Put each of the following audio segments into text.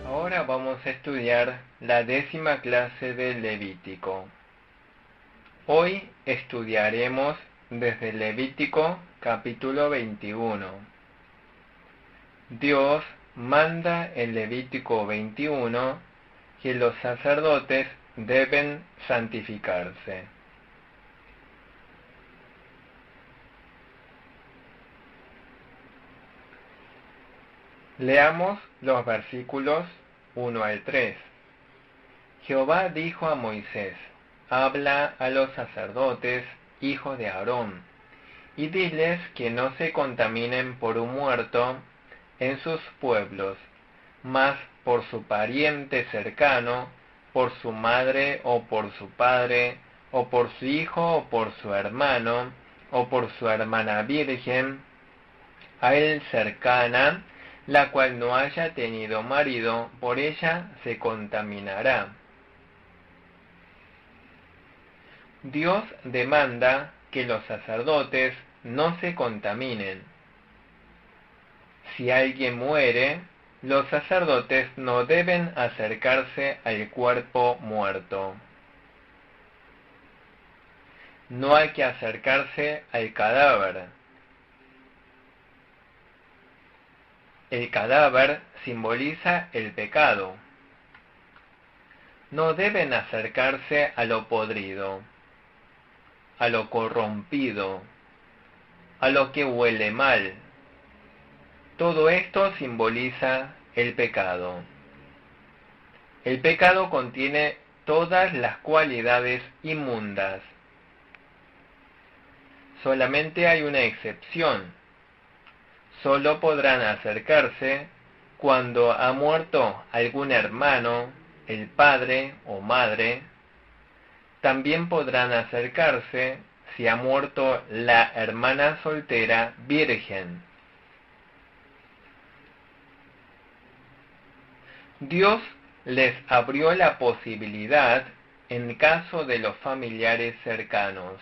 Ahora vamos a estudiar la 10ª clase del Levítico. Hoy estudiaremos desde Levítico capítulo 21. Dios manda en Levítico 21 que los sacerdotes deben santificarse. Leamos los versículos 1 al 3. Jehová dijo a Moisés: habla a los sacerdotes, hijos de Aarón, y diles que no se contaminen por un muerto en sus pueblos, mas por su pariente cercano, por su madre o por su padre, o por su hijo o por su hermano, o por su hermana virgen, a él cercana, la cual no haya tenido marido, por ella se contaminará. Dios demanda que los sacerdotes no se contaminen. Si alguien muere, los sacerdotes no deben acercarse al cuerpo muerto. No hay que acercarse al cadáver. El cadáver simboliza el pecado. No deben acercarse a lo podrido, a lo corrompido, a lo que huele mal. Todo esto simboliza el pecado. El pecado contiene todas las cualidades inmundas. Solamente hay una excepción. Solo podrán acercarse cuando ha muerto algún hermano, el padre o madre. También podrán acercarse si ha muerto la hermana soltera virgen. Dios les abrió la posibilidad en caso de los familiares cercanos,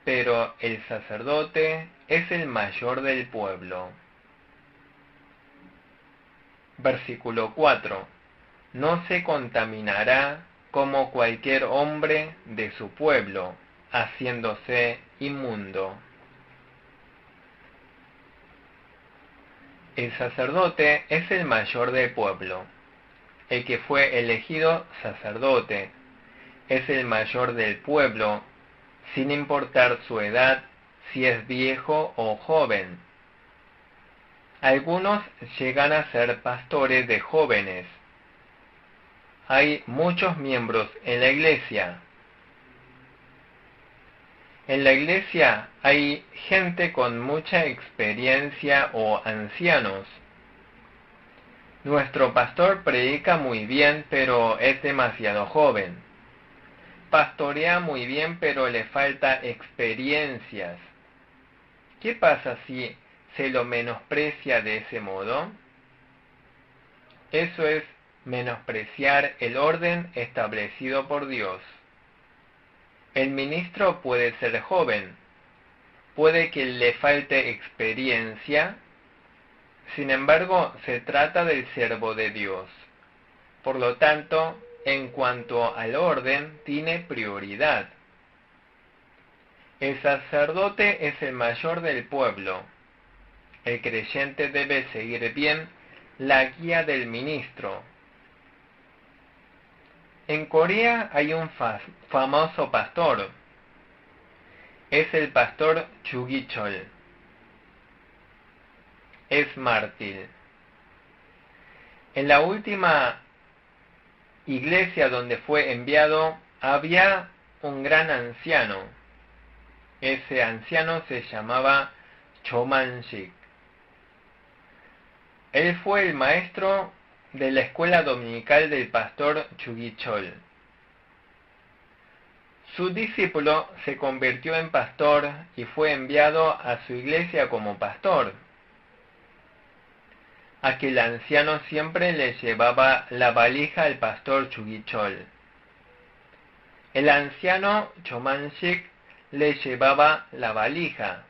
pero el sacerdote es el mayor del pueblo. Versículo 4. No se contaminará como cualquier hombre de su pueblo, haciéndose inmundo. El sacerdote es el mayor del pueblo. El que fue elegido sacerdote es el mayor del pueblo, sin importar su edad, si es viejo o joven. Algunos llegan a ser pastores de jóvenes. Hay muchos miembros en la iglesia. En la iglesia hay gente con mucha experiencia o ancianos. Nuestro pastor predica muy bien, pero es demasiado joven. Pastorea muy bien, pero le falta experiencias. ¿Qué pasa si se lo menosprecia de ese modo? Eso es menospreciar el orden establecido por Dios. El ministro puede ser joven, puede que le falte experiencia, sin embargo, se trata del siervo de Dios. Por lo tanto, en cuanto al orden, tiene prioridad. El sacerdote es el mayor del pueblo. El creyente debe seguir bien la guía del ministro. En Corea hay un famoso pastor. Es el pastor Chugichol. Es mártir. En la última iglesia donde fue enviado había un gran anciano. Ese anciano se llamaba Chomanshik. Él fue el maestro de la escuela dominical del pastor Chugichol. Su discípulo se convirtió en pastor y fue enviado a su iglesia como pastor. Aquel anciano siempre le llevaba la valija al pastor Chugichol. El anciano Chomanshik le llevaba la valija.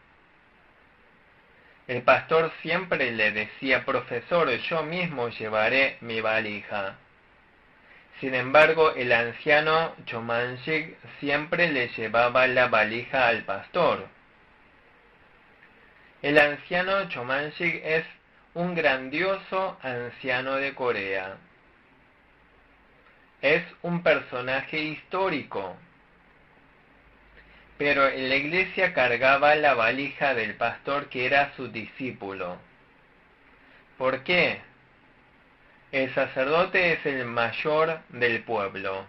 El pastor siempre le decía: profesor, yo mismo llevaré mi valija. Sin embargo, el anciano Chomanshik siempre le llevaba la valija al pastor. El anciano Chomanshik es un grandioso anciano de Corea. Es un personaje histórico. Pero en la iglesia cargaba la valija del pastor, que era su discípulo. ¿Por qué? El sacerdote es el mayor del pueblo.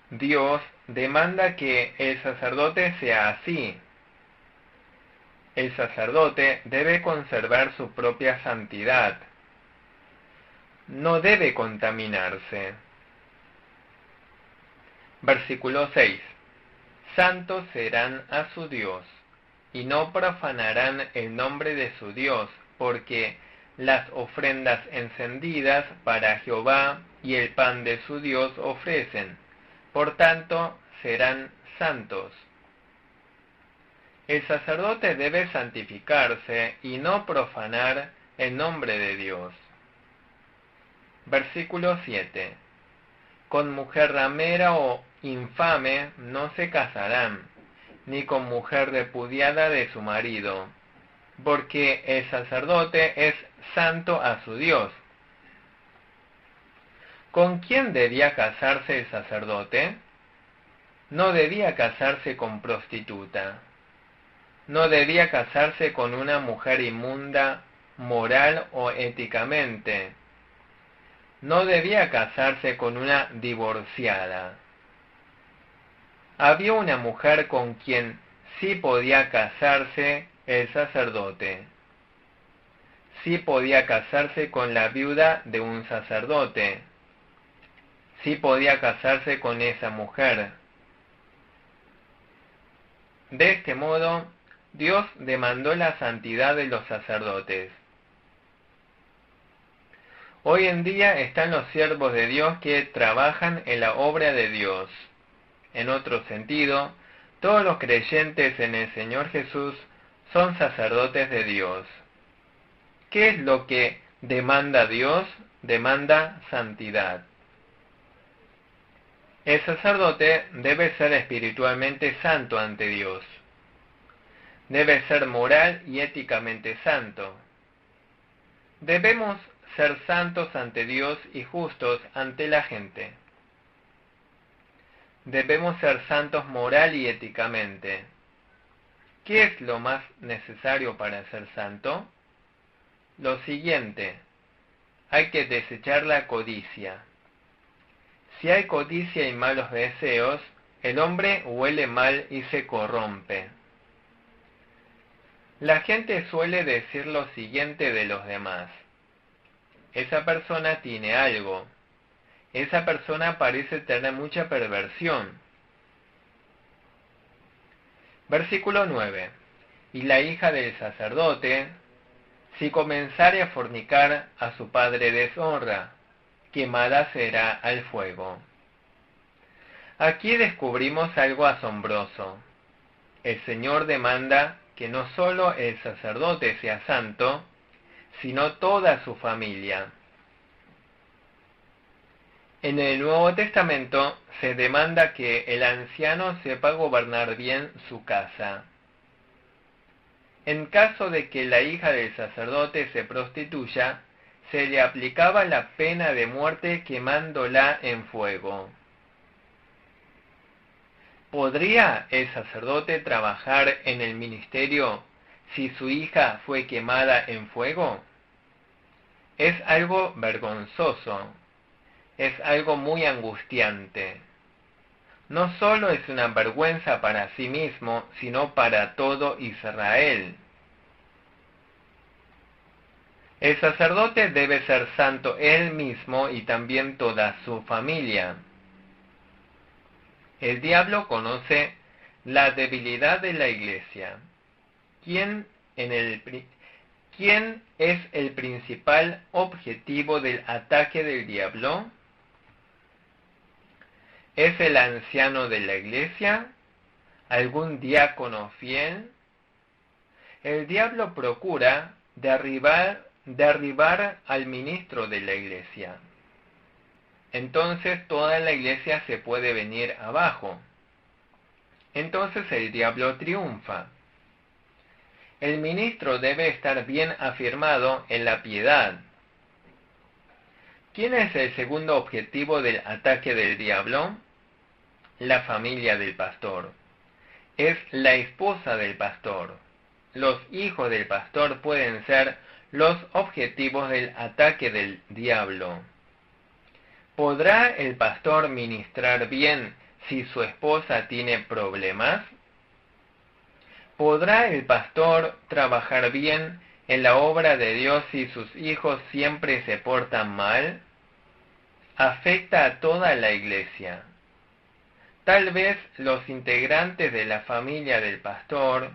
Dios demanda que el sacerdote sea así. El sacerdote debe conservar su propia santidad. No debe contaminarse. Versículo 6. Santos serán a su Dios, y no profanarán el nombre de su Dios, porque las ofrendas encendidas para Jehová y el pan de su Dios ofrecen. Por tanto, serán santos. El sacerdote debe santificarse y no profanar el nombre de Dios. Versículo 7. Con mujer ramera o infame no se casarán, ni con mujer repudiada de su marido, porque el sacerdote es santo a su Dios. ¿Con quién debía casarse el sacerdote? No debía casarse con prostituta. No debía casarse con una mujer inmunda, moral o éticamente. No debía casarse con una divorciada. Había una mujer con quien sí podía casarse el sacerdote. Sí podía casarse con la viuda de un sacerdote. Sí podía casarse con esa mujer. De este modo, Dios demandó la santidad de los sacerdotes. Hoy en día están los siervos de Dios que trabajan en la obra de Dios. En otro sentido, todos los creyentes en el Señor Jesús son sacerdotes de Dios. ¿Qué es lo que demanda Dios? Demanda santidad. El sacerdote debe ser espiritualmente santo ante Dios. Debe ser moral y éticamente santo. Debemos ser santos ante Dios y justos ante la gente. Debemos ser santos moral y éticamente. ¿Qué es lo más necesario para ser santo? Lo siguiente: hay que desechar la codicia. Si hay codicia y malos deseos, el hombre huele mal y se corrompe. La gente suele decir lo siguiente de los demás: esa persona tiene algo. Esa persona parece tener mucha perversión. Versículo 9. Y la hija del sacerdote, si comenzare a fornicar, a su padre deshonra, quemada será al fuego. Aquí descubrimos algo asombroso. El Señor demanda que no solo el sacerdote sea santo, sino toda su familia. En el Nuevo Testamento se demanda que el anciano sepa gobernar bien su casa. En caso de que la hija del sacerdote se prostituya, se le aplicaba la pena de muerte quemándola en fuego. ¿Podría el sacerdote trabajar en el ministerio si su hija fue quemada en fuego? Es algo vergonzoso. Es algo muy angustiante. No solo es una vergüenza para sí mismo, sino para todo Israel. El sacerdote debe ser santo él mismo y también toda su familia. El diablo conoce la debilidad de la iglesia. ¿Quién es el principal objetivo del ataque del diablo? ¿Es el anciano de la iglesia? ¿Algún diácono fiel? El diablo procura derribar al ministro de la iglesia. Entonces toda la iglesia se puede venir abajo. Entonces el diablo triunfa. El ministro debe estar bien afirmado en la piedad. ¿Quién es el segundo objetivo del ataque del diablo? La familia del pastor. Es la esposa del pastor. Los hijos del pastor pueden ser los objetivos del ataque del diablo. ¿Podrá el pastor ministrar bien si su esposa tiene problemas? ¿Podrá el pastor trabajar bien en la obra de Dios si sus hijos siempre se portan mal? Afecta a toda la iglesia. Tal vez los integrantes de la familia del pastor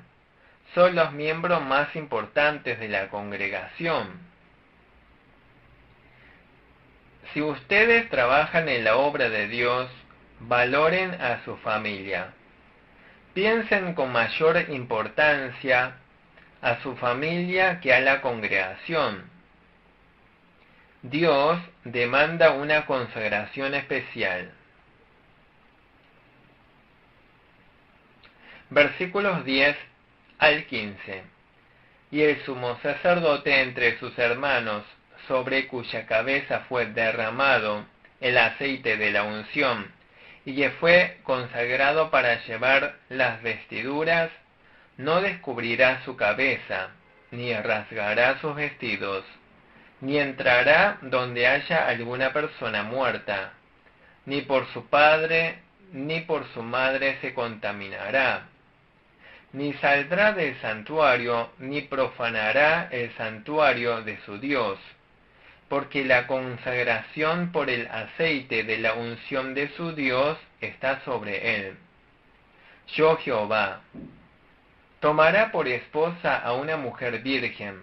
son los miembros más importantes de la congregación. Si ustedes trabajan en la obra de Dios, valoren a su familia. Piensen con mayor importancia a su familia que a la congregación. Dios demanda una consagración especial. Versículos 10 al 15. Y el sumo sacerdote entre sus hermanos, sobre cuya cabeza fue derramado el aceite de la unción, y que fue consagrado para llevar las vestiduras, no descubrirá su cabeza, ni rasgará sus vestidos, ni entrará donde haya alguna persona muerta, ni por su padre ni por su madre se contaminará, ni saldrá del santuario, ni profanará el santuario de su Dios, porque la consagración por el aceite de la unción de su Dios está sobre él. Yo Jehová. Tomará por esposa a una mujer virgen.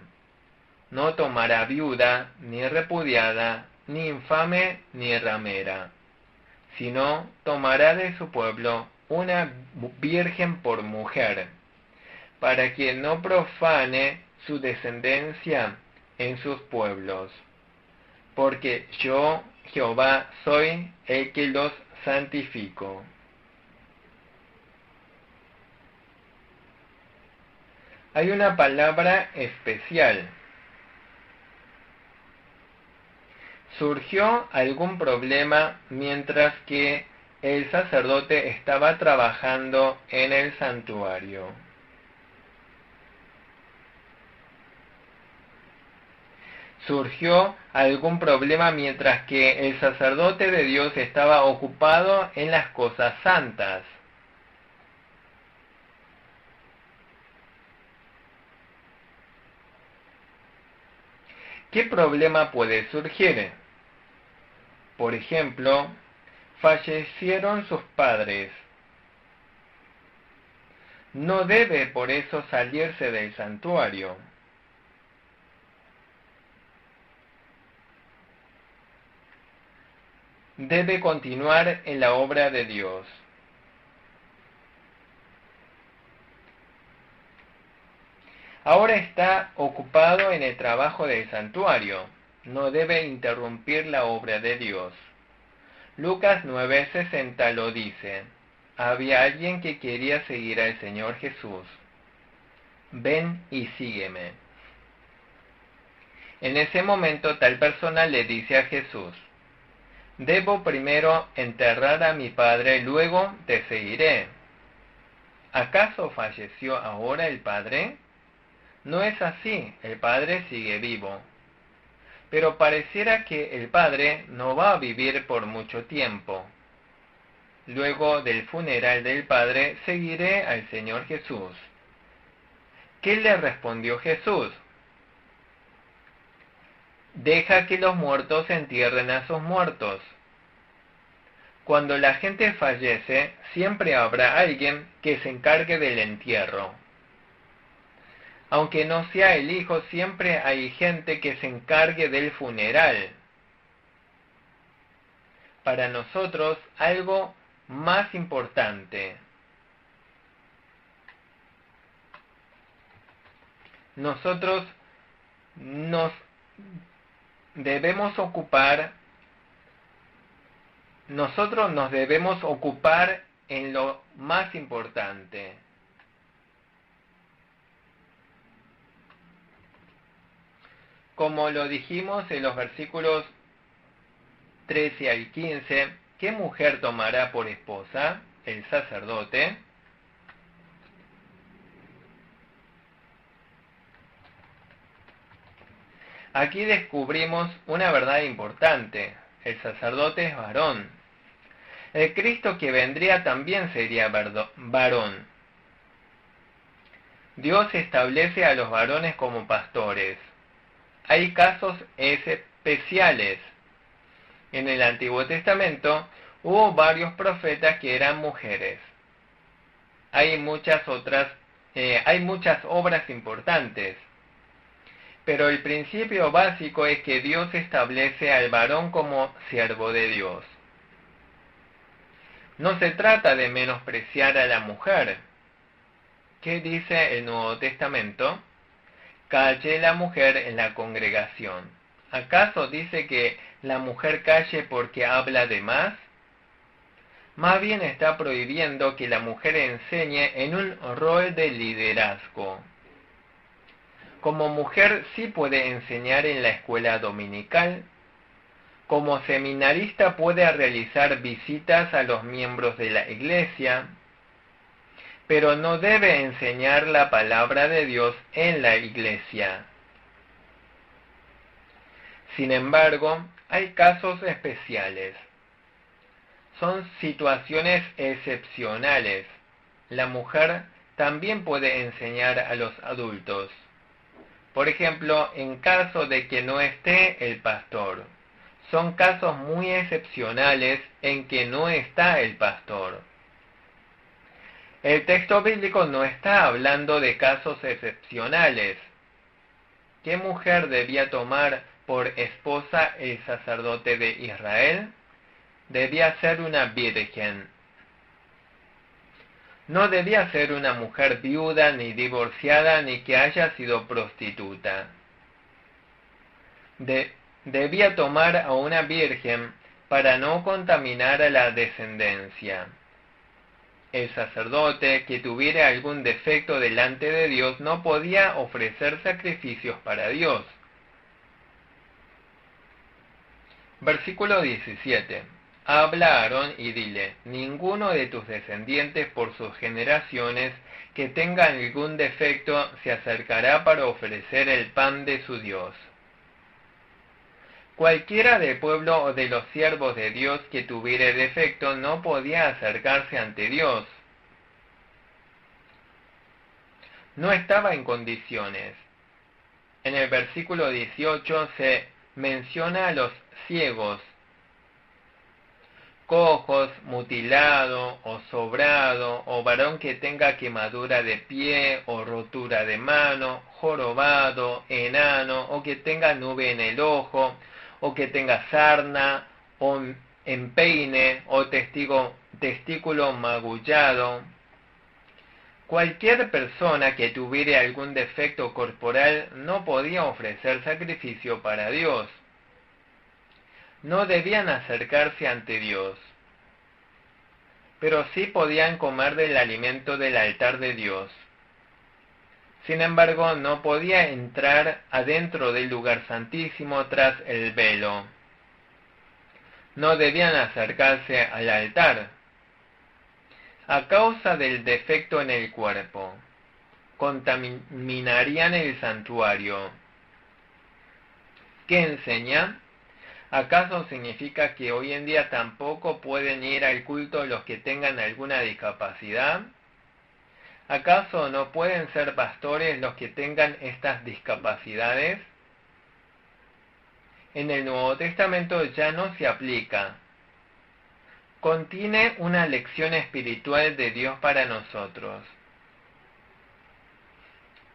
No tomará viuda, ni repudiada, ni infame, ni ramera, sino tomará de su pueblo una virgen por mujer, para que no profane su descendencia en sus pueblos. Porque yo, Jehová, soy el que los santifico. Hay una palabra especial. Surgió algún problema mientras que el sacerdote estaba trabajando en el santuario. Surgió algún problema mientras que el sacerdote de Dios estaba ocupado en las cosas santas. ¿Qué problema puede surgir? Por ejemplo, fallecieron sus padres. No debe por eso salirse del santuario. Debe continuar en la obra de Dios. Ahora está ocupado en el trabajo del santuario. No debe interrumpir la obra de Dios. Lucas 9:60 lo dice. Había alguien que quería seguir al Señor Jesús. Ven y sígueme. En ese momento tal persona le dice a Jesús: debo primero enterrar a mi padre, luego te seguiré. ¿Acaso falleció ahora el padre? No es así, el padre sigue vivo. Pero pareciera que el padre no va a vivir por mucho tiempo. Luego del funeral del padre seguiré al Señor Jesús. ¿Qué le respondió Jesús? Deja que los muertos entierren a sus muertos. Cuando la gente fallece, siempre habrá alguien que se encargue del entierro. Aunque no sea el hijo, siempre hay gente que se encargue del funeral. Para nosotros, algo más importante. Nosotros nos debemos ocupar en lo más importante. Como lo dijimos en los versículos 13 al 15, ¿qué mujer tomará por esposa? El sacerdote. Aquí descubrimos una verdad importante. El sacerdote es varón. El Cristo que vendría también sería varón. Dios establece a los varones como pastores. Hay casos especiales. En el Antiguo Testamento hubo varios profetas que eran mujeres. Hay muchas obras importantes. Pero el principio básico es que Dios establece al varón como siervo de Dios. No se trata de menospreciar a la mujer. ¿Qué dice el Nuevo Testamento? Calle la mujer en la congregación. ¿Acaso dice que la mujer calle porque habla de más? Más bien está prohibiendo que la mujer enseñe en un rol de liderazgo. Como mujer sí puede enseñar en la escuela dominical. Como seminarista puede realizar visitas a los miembros de la iglesia, pero no debe enseñar la palabra de Dios en la iglesia. Sin embargo, hay casos especiales. Son situaciones excepcionales. La mujer también puede enseñar a los adultos. Por ejemplo, en caso de que no esté el pastor. Son casos muy excepcionales en que no está el pastor. El texto bíblico no está hablando de casos excepcionales. ¿Qué mujer debía tomar por esposa el sacerdote de Israel? Debía ser una virgen. No debía ser una mujer viuda, ni divorciada, ni que haya sido prostituta. Debía tomar a una virgen para no contaminar a la descendencia. El sacerdote que tuviera algún defecto delante de Dios no podía ofrecer sacrificios para Dios. Versículo 17. Habla a Aarón y dile: ninguno de tus descendientes por sus generaciones que tenga algún defecto se acercará para ofrecer el pan de su Dios. Cualquiera del pueblo o de los siervos de Dios que tuviere defecto no podía acercarse ante Dios. No estaba en condiciones. En el versículo 18 se menciona a los ciegos, cojos, mutilado o sobrado, o varón que tenga quemadura de pie o rotura de mano, jorobado, enano, o que tenga nube en el ojo, o que tenga sarna, o empeine, o testículo magullado. Cualquier persona que tuviera algún defecto corporal no podía ofrecer sacrificio para Dios. No debían acercarse ante Dios, pero sí podían comer del alimento del altar de Dios. Sin embargo, no podía entrar adentro del lugar santísimo tras el velo. No debían acercarse al altar. A causa del defecto en el cuerpo, contaminarían el santuario. ¿Qué enseña? ¿Acaso significa que hoy en día tampoco pueden ir al culto los que tengan alguna discapacidad? ¿Acaso no pueden ser pastores los que tengan estas discapacidades? En el Nuevo Testamento ya no se aplica. Contiene una lección espiritual de Dios para nosotros.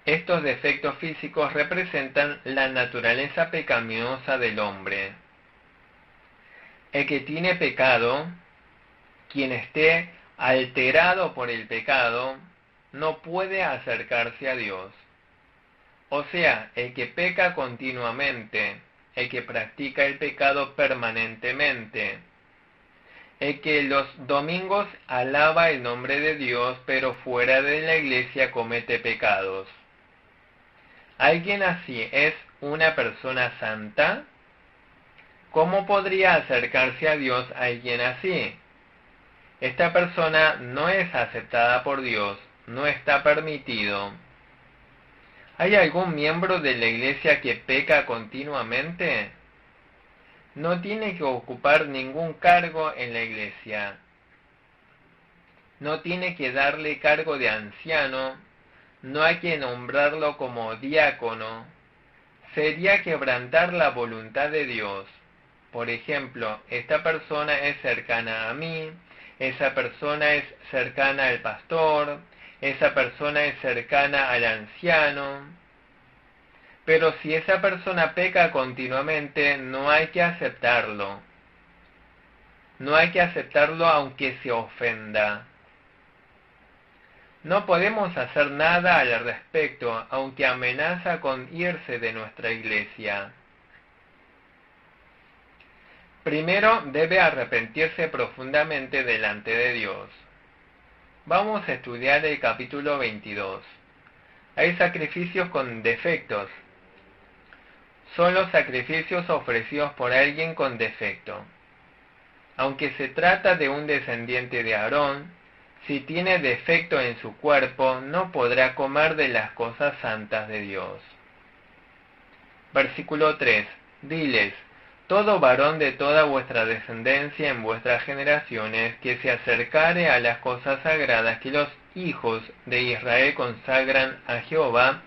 Estos defectos físicos representan la naturaleza pecaminosa del hombre. El que tiene pecado quien esté alterado por el pecado no puede acercarse a Dios. O sea, el que peca continuamente, el que practica el pecado permanentemente, el que los domingos alaba el nombre de Dios, pero fuera de la iglesia comete pecados. ¿Alguien así es una persona santa? ¿Cómo podría acercarse a Dios alguien así? Esta persona no es aceptada por Dios, no está permitido. ¿Hay algún miembro de la iglesia que peca continuamente? No tiene que ocupar ningún cargo en la iglesia. No tiene que darle cargo de anciano, no hay que nombrarlo como diácono. Sería quebrantar la voluntad de Dios. Por ejemplo, esta persona es cercana a mí, esa persona es cercana al pastor, esa persona es cercana al anciano. Pero si esa persona peca continuamente, no hay que aceptarlo. No hay que aceptarlo aunque se ofenda. No podemos hacer nada al respecto, aunque amenaza con irse de nuestra iglesia. Primero debe arrepentirse profundamente delante de Dios. Vamos a estudiar el capítulo 22. Hay sacrificios con defectos. Son los sacrificios ofrecidos por alguien con defecto. Aunque se trata de un descendiente de Aarón, si tiene defecto en su cuerpo, no podrá comer de las cosas santas de Dios. Versículo 3. Diles: todo varón de toda vuestra descendencia en vuestras generaciones que se acercare a las cosas sagradas que los hijos de Israel consagran a Jehová,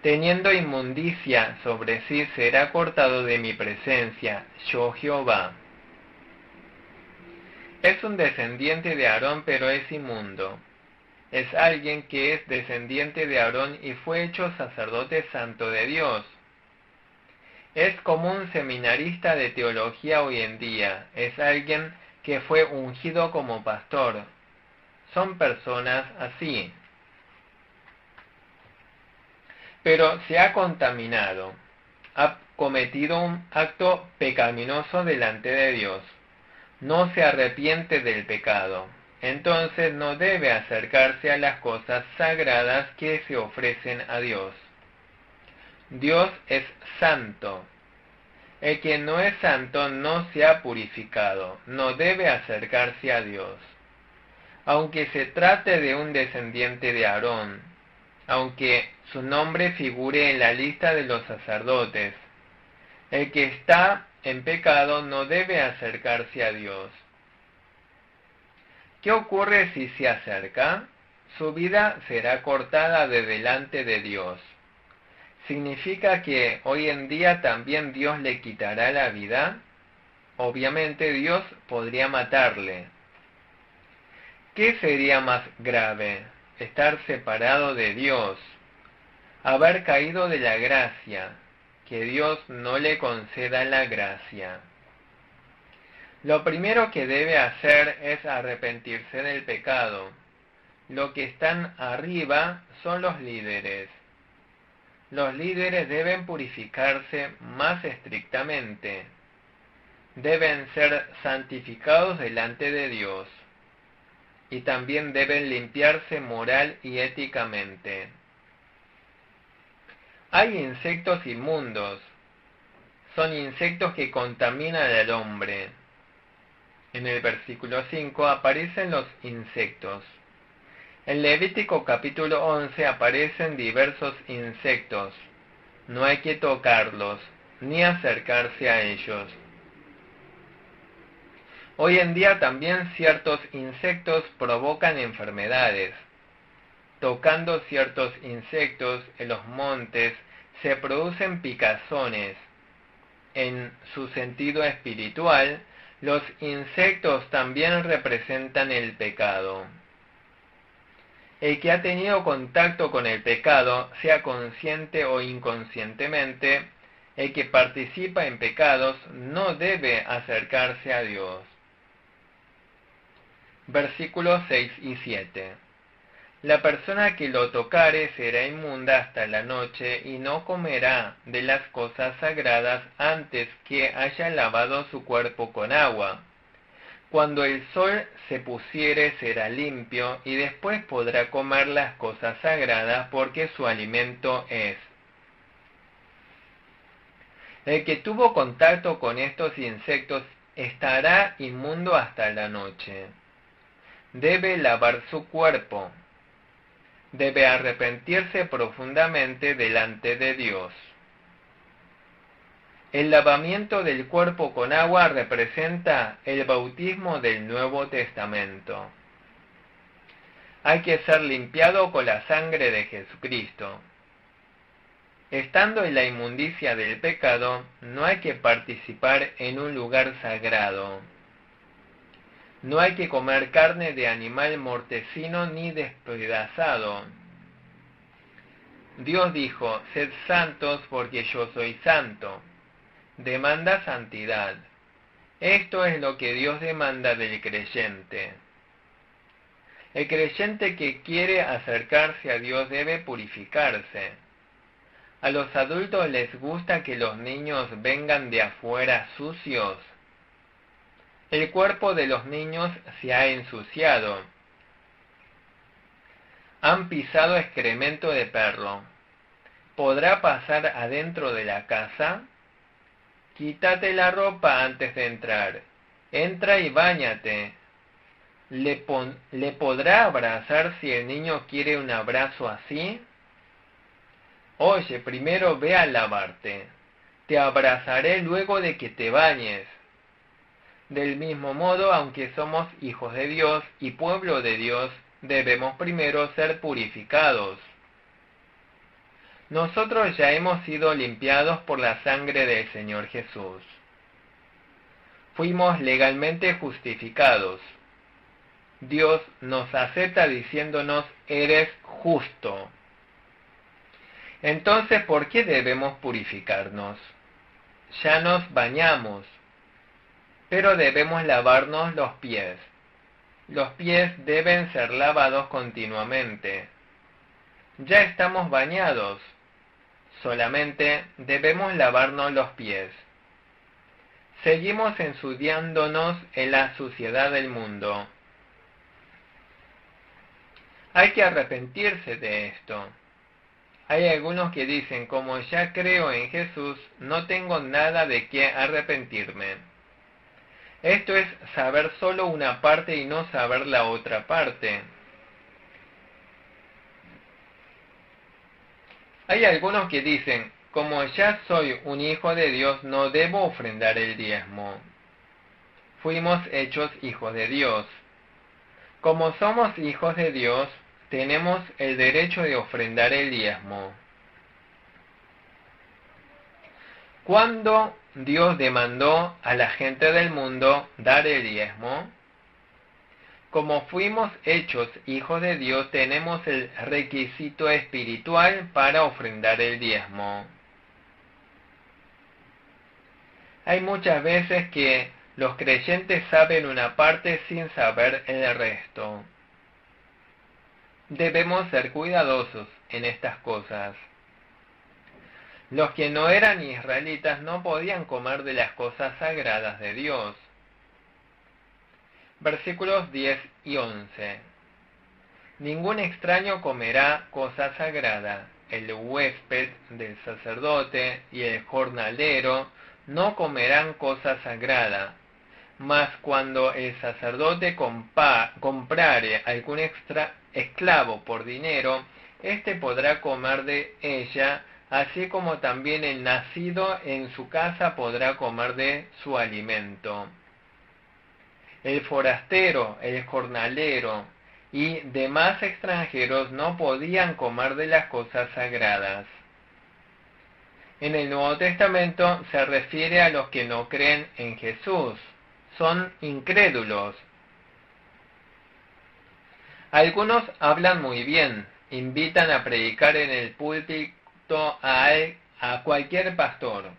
teniendo inmundicia sobre sí, será cortado de mi presencia, yo Jehová. Es un descendiente de Aarón, pero es inmundo. Es alguien que es descendiente de Aarón y fue hecho sacerdote santo de Dios. Es como un seminarista de teología hoy en día. Es alguien que fue ungido como pastor. Son personas así. Pero se ha contaminado. Ha cometido un acto pecaminoso delante de Dios. No se arrepiente del pecado. Entonces no debe acercarse a las cosas sagradas que se ofrecen a Dios. Dios es santo. El que no es santo no se ha purificado, no debe acercarse a Dios. Aunque se trate de un descendiente de Aarón, aunque su nombre figure en la lista de los sacerdotes, el que está en pecado no debe acercarse a Dios. ¿Qué ocurre si se acerca? Su vida será cortada de delante de Dios. ¿Significa que hoy en día también Dios le quitará la vida? Obviamente Dios podría matarle. ¿Qué sería más grave? Estar separado de Dios, haber caído de la gracia, que Dios no le conceda la gracia. Lo primero que debe hacer es arrepentirse del pecado. Lo que están arriba son los líderes. Los líderes deben purificarse más estrictamente. Deben ser santificados delante de Dios. Y también deben limpiarse moral y éticamente. Hay insectos inmundos. Son insectos que contaminan al hombre. En el versículo 5 aparecen los insectos. En Levítico capítulo 11 aparecen diversos insectos. No hay que tocarlos, ni acercarse a ellos. Hoy en día también ciertos insectos provocan enfermedades. Tocando ciertos insectos en los montes se producen picazones. En su sentido espiritual, los insectos también representan el pecado. El que ha tenido contacto con el pecado, sea consciente o inconscientemente, el que participa en pecados no debe acercarse a Dios. Versículos 6 y 7. La persona que lo tocare será inmunda hasta la noche y no comerá de las cosas sagradas antes que haya lavado su cuerpo con agua. Cuando el sol se pusiere será limpio y después podrá comer las cosas sagradas porque su alimento es. El que tuvo contacto con estos insectos estará inmundo hasta la noche. Debe lavar su cuerpo. Debe arrepentirse profundamente delante de Dios. El lavamiento del cuerpo con agua representa el bautismo del Nuevo Testamento. Hay que ser limpiado con la sangre de Jesucristo. Estando en la inmundicia del pecado, no hay que participar en un lugar sagrado. No hay que comer carne de animal mortecino ni despedazado. Dios dijo, sed santos porque yo soy santo. Demanda santidad. Esto es lo que Dios demanda del creyente. El creyente que quiere acercarse a Dios debe purificarse. A los adultos les gusta que los niños vengan de afuera sucios. El cuerpo de los niños se ha ensuciado. Han pisado excremento de perro. ¿Podrá pasar adentro de la casa? Quítate la ropa antes de entrar. Entra y báñate. ¿Le podrá abrazar si el niño quiere un abrazo así? Oye, primero ve a lavarte. Te abrazaré luego de que te bañes. Del mismo modo, aunque somos hijos de Dios y pueblo de Dios, debemos primero ser purificados. Nosotros ya hemos sido limpiados por la sangre del Señor Jesús. Fuimos legalmente justificados. Dios nos acepta diciéndonos, eres justo. Entonces, ¿por qué debemos purificarnos? Ya nos bañamos, pero debemos lavarnos los pies. Los pies deben ser lavados continuamente. Ya estamos bañados, solamente debemos lavarnos los pies. Seguimos ensuciándonos en la suciedad del mundo. Hay que arrepentirse de esto. Hay algunos que dicen, como ya creo en Jesús, no tengo nada de qué arrepentirme. Esto es saber solo una parte y no saber la otra parte. Hay algunos que dicen, como ya soy un hijo de Dios, no debo ofrendar el diezmo. Fuimos hechos hijos de Dios. Como somos hijos de Dios, tenemos el derecho de ofrendar el diezmo. ¿Cuándo Dios demandó a la gente del mundo dar el diezmo? Como fuimos hechos hijos de Dios, tenemos el requisito espiritual para ofrendar el diezmo. Hay muchas veces que los creyentes saben una parte sin saber el resto. Debemos ser cuidadosos en estas cosas. Los que no eran israelitas no podían comer de las cosas sagradas de Dios. Versículos 10 y 11. Ningún extraño comerá cosa sagrada. El huésped del sacerdote y el jornalero no comerán cosa sagrada. Mas cuando el sacerdote comprare algún esclavo por dinero, éste podrá comer de ella, así como también el nacido en su casa podrá comer de su alimento. El forastero, el jornalero y demás extranjeros no podían comer de las cosas sagradas. En el Nuevo Testamento se refiere a los que no creen en Jesús. Son incrédulos. Algunos hablan muy bien, invitan a predicar en el púlpito a cualquier pastor.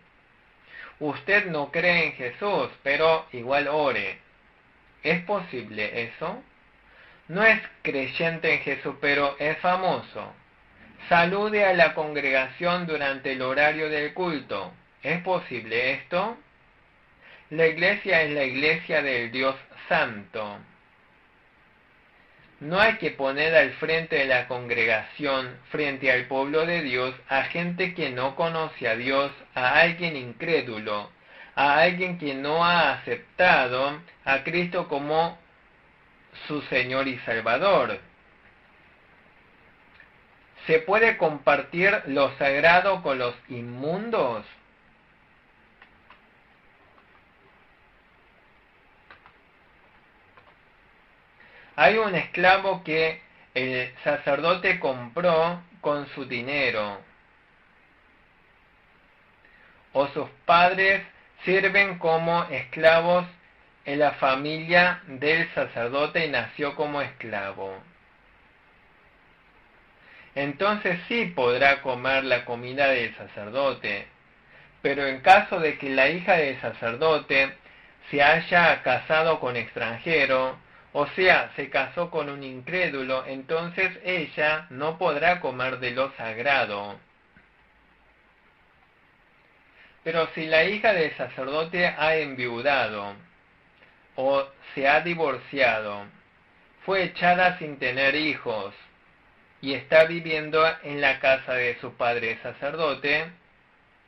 Usted no cree en Jesús, pero igual ore. ¿Es posible eso? No es creyente en Jesús, pero es famoso. Salude a la congregación durante el horario del culto. ¿Es posible esto? La iglesia es la iglesia del Dios Santo. No hay que poner al frente de la congregación, frente al pueblo de Dios, a gente que no conoce a Dios, a alguien incrédulo, a alguien que no ha aceptado a Cristo como su Señor y Salvador. ¿Se puede compartir lo sagrado con los inmundos? Hay un esclavo que el sacerdote compró con su dinero, o sus padres sirven como esclavos en la familia del sacerdote y nació como esclavo. Entonces sí podrá comer la comida del sacerdote, pero en caso de que la hija del sacerdote se haya casado con extranjero, o sea, se casó con un incrédulo, entonces ella no podrá comer de lo sagrado. Pero si la hija del sacerdote ha enviudado, o se ha divorciado, fue echada sin tener hijos, y está viviendo en la casa de su padre sacerdote,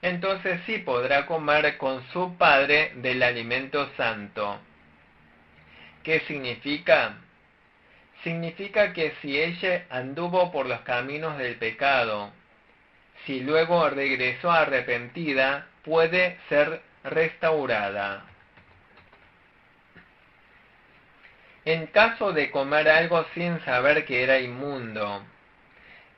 entonces sí podrá comer con su padre del alimento santo. ¿Qué significa? Significa que si ella anduvo por los caminos del pecado, si luego regresó arrepentida, puede ser restaurada. En caso de comer algo sin saber que era inmundo,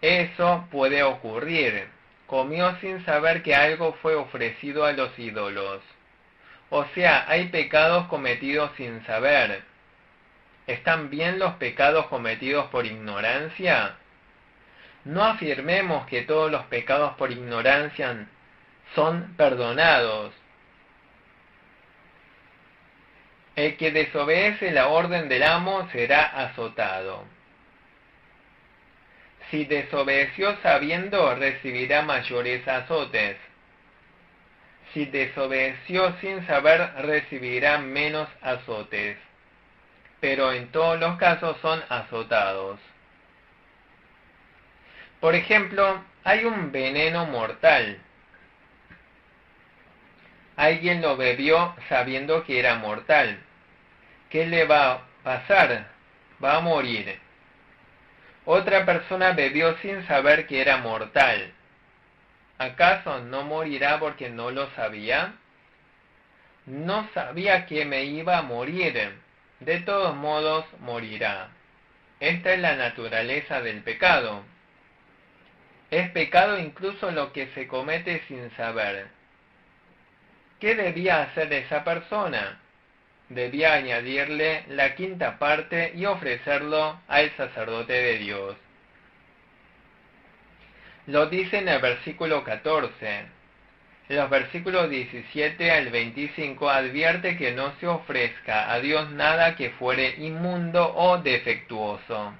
eso puede ocurrir. Comió sin saber que algo fue ofrecido a los ídolos. O sea, hay pecados cometidos sin saber. ¿Están bien los pecados cometidos por ignorancia? No afirmemos que todos los pecados por ignorancia son perdonados. El que desobedece la orden del amo será azotado. Si desobedeció sabiendo, recibirá mayores azotes. Si desobedeció sin saber, recibirá menos azotes. Pero en todos los casos son azotados. Por ejemplo, hay un veneno mortal. Alguien lo bebió sabiendo que era mortal. ¿Qué le va a pasar? Va a morir. Otra persona bebió sin saber que era mortal. ¿Acaso no morirá porque no lo sabía? No sabía que me iba a morir. De todos modos morirá. Esta es la naturaleza del pecado. Es pecado incluso lo que se comete sin saber. ¿Qué debía hacer esa persona? Debía añadirle la quinta parte y ofrecerlo al sacerdote de Dios. Lo dice en el versículo 14. En los versículos 17 al 25 advierte que no se ofrezca a Dios nada que fuere inmundo o defectuoso.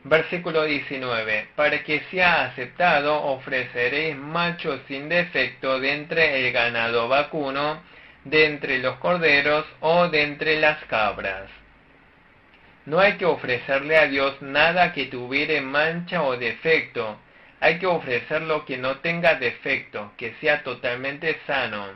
Versículo 19. Para que sea aceptado ofreceréis machos sin defecto de entre el ganado vacuno, de entre los corderos o de entre las cabras. No hay que ofrecerle a Dios nada que tuviere mancha o defecto. Hay que ofrecer lo que no tenga defecto, que sea totalmente sano.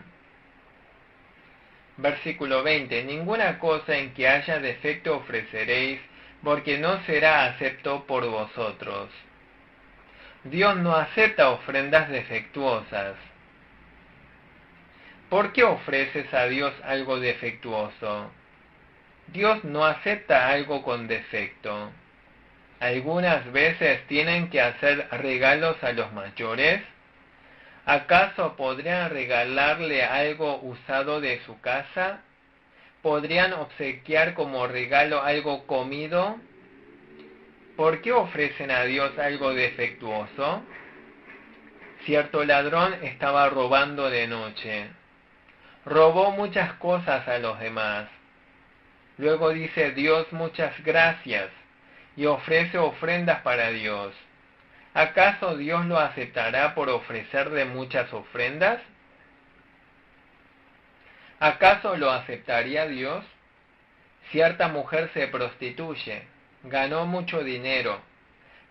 Versículo 20. Ninguna cosa en que haya defecto ofreceréis, porque no será acepto por vosotros. Dios no acepta ofrendas defectuosas. ¿Por qué ofreces a Dios algo defectuoso? Dios no acepta algo con defecto. Algunas veces tienen que hacer regalos a los mayores. ¿Acaso podrían regalarle algo usado de su casa? ¿Podrían obsequiar como regalo algo comido? ¿Por qué ofrecen a Dios algo defectuoso? Cierto ladrón estaba robando de noche. Robó muchas cosas a los demás. Luego dice Dios muchas gracias y ofrece ofrendas para Dios. ¿Acaso Dios lo aceptará por ofrecerle muchas ofrendas? ¿Acaso lo aceptaría Dios? Cierta mujer se prostituye, ganó mucho dinero.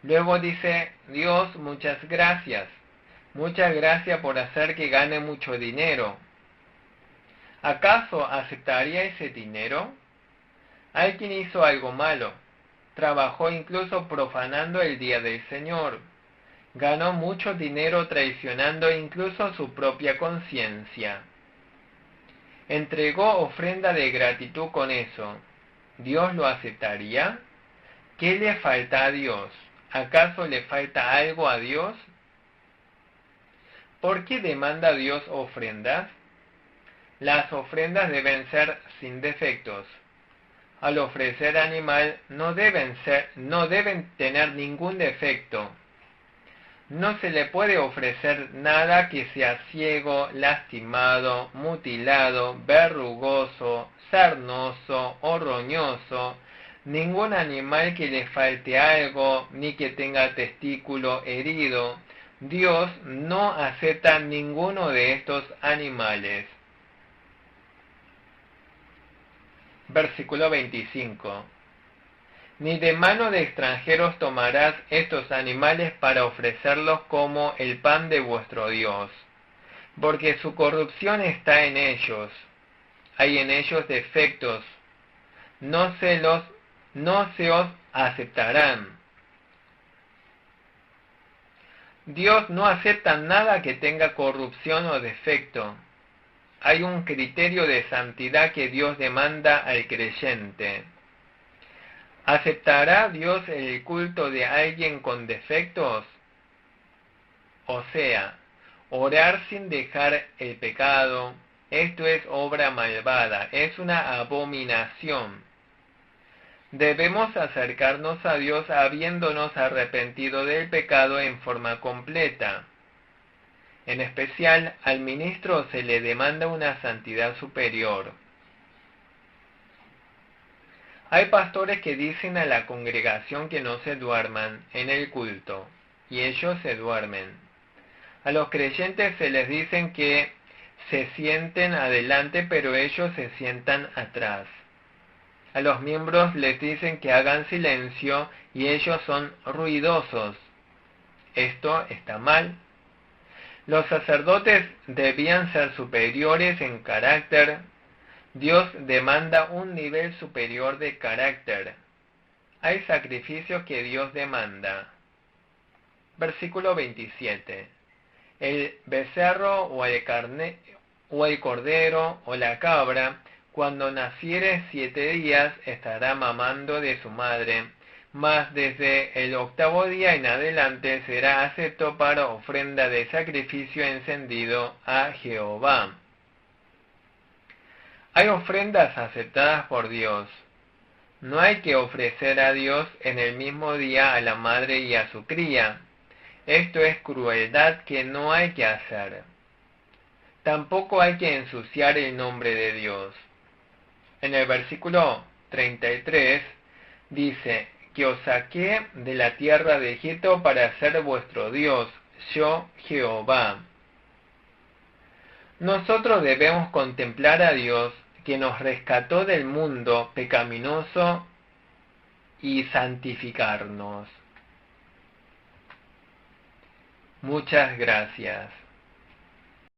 Luego dice Dios muchas gracias por hacer que gane mucho dinero. ¿Acaso aceptaría ese dinero? Alguien hizo algo malo, trabajó incluso profanando el día del Señor, ganó mucho dinero traicionando incluso su propia conciencia. Entregó ofrenda de gratitud con eso. ¿Dios lo aceptaría? ¿Qué le falta a Dios? ¿Acaso le falta algo a Dios? ¿Por qué demanda Dios ofrendas? Las ofrendas deben ser sin defectos. Al ofrecer animal no deben tener ningún defecto. No se le puede ofrecer nada que sea ciego, lastimado, mutilado, verrugoso, sarnoso o roñoso, ningún animal que le falte algo, ni que tenga testículo herido. Dios no acepta ninguno de estos animales. Versículo 25. Ni de mano de extranjeros tomarás estos animales para ofrecerlos como el pan de vuestro Dios, porque su corrupción está en ellos. Hay en ellos defectos, no se os aceptarán. Dios no acepta nada que tenga corrupción o defecto. Hay un criterio de santidad que Dios demanda al creyente. ¿Aceptará Dios el culto de alguien con defectos? O sea, orar sin dejar el pecado, esto es obra malvada, es una abominación. Debemos acercarnos a Dios habiéndonos arrepentido del pecado en forma completa. En especial, al ministro se le demanda una santidad superior. Hay pastores que dicen a la congregación que no se duerman en el culto, y ellos se duermen. A los creyentes se les dicen que se sienten adelante, pero ellos se sientan atrás. A los miembros les dicen que hagan silencio, y ellos son ruidosos. Esto está mal. Los sacerdotes debían ser superiores en carácter. Dios demanda un nivel superior de carácter. Hay sacrificios que Dios demanda. Versículo 27. El becerro o el cordero o la cabra, cuando naciere 7 días, estará mamando de su madre, mas desde el 8º día en adelante será acepto para ofrenda de sacrificio encendido a Jehová. Hay ofrendas aceptadas por Dios. No hay que ofrecer a Dios en el mismo día a la madre y a su cría. Esto es crueldad que no hay que hacer. Tampoco hay que ensuciar el nombre de Dios. En el versículo 33 dice, que os saqué de la tierra de Egipto para ser vuestro Dios, yo Jehová. Nosotros debemos contemplar a Dios, que nos rescató del mundo pecaminoso, y santificarnos. Muchas gracias.